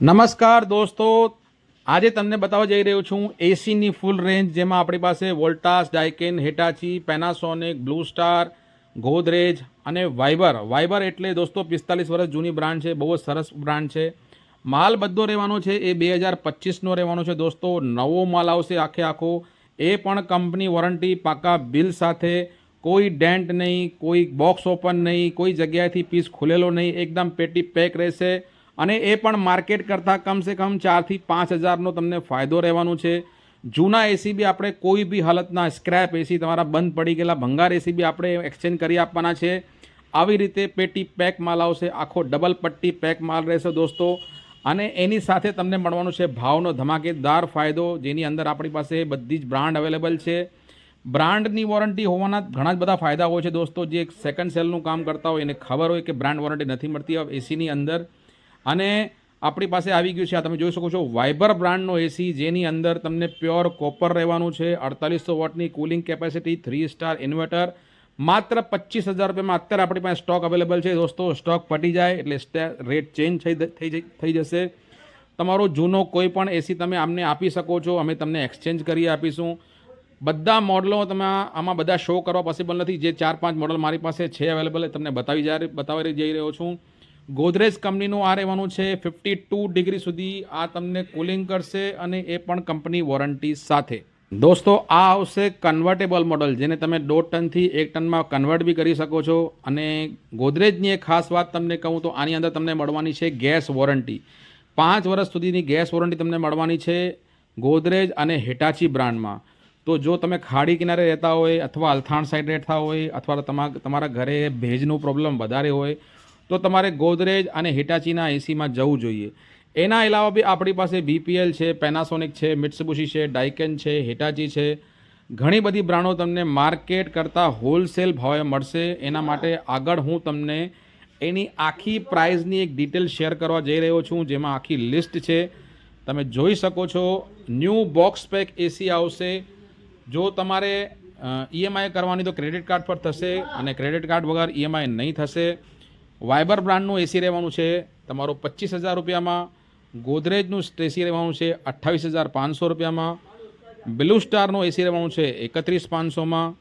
નમસ્કાર દોસ્તો, આજે તમને બતાવવા જઈ રહ્યો છું એસીની ફૂલ રેન્જ, જેમાં આપણી પાસે Voltas, Daikin, Hitachi, Panasonic, Blue Star, Godrej અને વાઇબર એટલે દોસ્તો 45 વર્ષ જૂની બ્રાન્ડ છે. બહુ જ સરસ બ્રાન્ડ છે. માલ બધો રહેવાનો છે એ 2025નો રહેવાનો છે દોસ્તો. નવો માલ આવશે આખો, એ પણ કંપની વોરંટી, પાકા બિલ સાથે. કોઈ ડેન્ટ નહીં, કોઈ બોક્સ ઓપન નહીં, કોઈ જગ્યાએથી પીસ ખુલેલો નહીં, એકદમ પેટી પેક રહેશે. અને એ પણ માર્કેટ કરતાં કમસે કમ 4 થી 5 હજારનો તમને ફાયદો રહેવાનો છે. જૂના એસી બી આપણે કોઈ બી હાલતના સ્ક્રેપ એસી, તમારા બંધ પડી ગયેલા ભંગાર એસી બી આપણે એક્સચેન્જ કરી આપવાના છે. આવી રીતે પેટી પેક માલ આવશે, આખો ડબલ પટ્ટી પેક માલ રહેશે દોસ્તો. અને એની સાથે તમને મળવાનું છે ભાવનો ધમાકેદાર ફાયદો, જેની અંદર આપણી પાસે બધી જ બ્રાન્ડ અવેલેબલ છે. બ્રાન્ડની વોરંટી હોવાના ઘણા જ બધા ફાયદા હોય છે દોસ્તો. જે સેકન્ડ સેલનું કામ કરતા હોય એને ખબર હોય કે બ્રાન્ડ વોરંટી નથી મળતી એસીની અંદર. અને આપણી પાસે આવી ગયું છે, આ તમે જોઈ શકો છો, વાઇબર બ્રાન્ડનો એસી, જેની અંદર તમને પ્યોર કોપર રહેવાનું છે. 4800 વોટની કુલિંગ કેપેસિટી, 3 સ્ટાર ઇન્વર્ટર, માત્ર 25,000 રૂપિયામાં અત્યારે આપણી પાસે સ્ટોક અવેલેબલ છે દોસ્તો. સ્ટોક પટી જાય એટલે રેટ ચેન્જ થઈ જશે. તમારો જૂનો કોઈ પણ એસી તમે અમને આપી શકો છો, અમે તમને એક્સચેન્જ કરી આપીશું. બધા મોડલો તમે આમાં બધા શો કરવા પોસિબલ નથી. જે 4-5 મોડલ મારી પાસે છે અવેલેબલ, એ તમને બતાવી જઈ રહ્યો છું. ગોદરેજ કંપનીનું આ રહેવાનું છે. 52 ડિગ્રી સુધી આ તમને કુલિંગ કરશે, અને એ પણ કંપની વોરંટી સાથે. દોસ્તો, આ આવશે કન્વર્ટેબલ મોડલ, જેને તમે 1.5 ટનથી 1 ટનમાં કન્વર્ટ બી કરી શકો છો. અને ગોદરેજની એક ખાસ વાત તમને કહું તો આની અંદર તમને મળવાની છે ગેસ વોરંટી. 5 વર્ષ સુધીની ગેસ વોરંટી તમને મળવાની છે ગોદરેજ અને હિટાચી બ્રાન્ડમાં. તો જો તમે ખાડી કિનારે રહેતા હોય, અથવા અલથાણ સાઈડ રહેતા હોય, અથવા તમારા ઘરે ભેજનું પ્રોબ્લેમ વધારે હોય, તો તમારે ગોદરેજ અને હિટાચીના એસીમાં જવું જોઈએ. એના અલાવા બી આપણી પાસે બીપીએલ છે, પેનાસોનિક છે, મિત્સુબિશી છે, ડાઇકન છે, હિટાચી છે. ઘણી બધી બ્રાન્ડો તમને માર્કેટ કરતાં હોલસેલ ભાવે મળશે. એના માટે આગળ હું તમને એની આખી પ્રાઇઝની એક ડિટેલ શેર કરવા જઈ રહ્યો છું, જેમાં આખી લિસ્ટ છે. તમે જોઈ શકો છો. ન્યૂ બોક્સ પેક એસી આવશે. જો તમારે ઈએમઆઈ કરવાની તો ક્રેડિટ કાર્ડ પર થશે, અને ક્રેડિટ કાર્ડ વગર ઈએમઆઈ નહીં થશે. વાઇબર બ્રાન્ડનું એસી રહેવાનું છે તમારો 25,000 રૂપિયામાં. ગોદરેજનું એસી રહેવાનું છે 28,500 રૂપિયામાં. બ્લુ સ્ટારનું એસી રહેવાનું છે 31,500માં.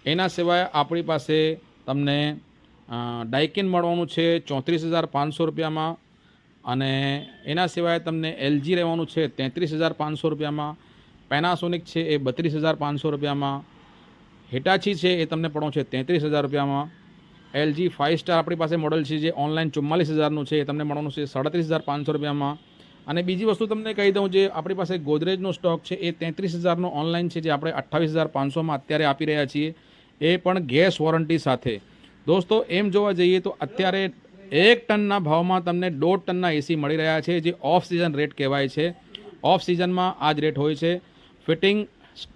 એના સિવાય આપણી પાસે તમને ડાઇકિન મળવાનું છે 34,500 રૂપિયામાં. અને એના સિવાય તમને એલજી રહેવાનું છે 33,500 રૂપિયામાં. પેનાસોનિક છે એ 32,500 રૂપિયામાં. હિટાચી છે એ તમને પડવાનું છે 33,000 રૂપિયામાં. એલજી 5 સ્ટાર આપણી પાસે મોડલ છે, જે ઓનલાઈન 44,000નું છે, એ તમને મળવાનું છે 37,500 રૂપિયામાં. અને બીજી વસ્તુ તમને કહી દઉં, જે આપણી પાસે ગોદરેજનો સ્ટોક છે એ 33,000નો ઓનલાઈન છે, જે આપણે 28,500માં અત્યારે આપી રહ્યા છીએ, એ પણ ગેસ વોરંટી સાથે. દોસ્તો, એમ જોવા જઈએ તો અત્યારે 1 ટનના ભાવમાં તમને 1.5 ટનના એસી મળી રહ્યા છે, જે ઓફ સિઝન રેટ કહેવાય છે. ઓફ સિઝનમાં આ જ રેટ હોય છે. ફિટિંગ,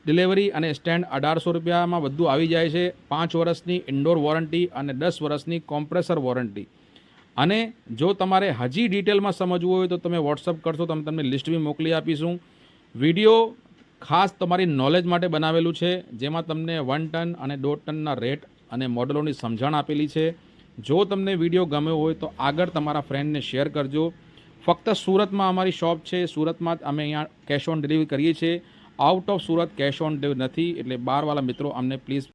ડિલિવરી અને સ્ટેન્ડ 1,800 રૂપિયામાં બધું આવી જાય છે. 5 વર્ષની ઇન્ડોર વોરંટી અને 10 વર્ષની કોમ્પ્રેસર વોરંટી. અને જો તમારે હજી ડિટેલમાં સમજવું હોય તો તમે વોટ્સઅપ કરશો તો અમે તમને લિસ્ટ બી મોકલી આપીશું. વિડીયો ખાસ તમારી નોલેજ માટે બનાવેલું છે, જેમાં તમને 1 ટન અને 1.5 ટનના રેટ અને મોડલોની સમજણ આપેલી છે. જો તમને વિડીયો ગમ્યો હોય તો આગળ તમારા ફ્રેન્ડને શેર કરજો. ફક્ત સુરતમાં અમારી શોપ છે. સુરતમાં અમે અહીંયા કેશ ઓન ડિલિવરી કરીએ છીએ. Out of Surat cash on delivery નથી, એટલે બહારવાળા મિત્રો અમને પ્લીઝ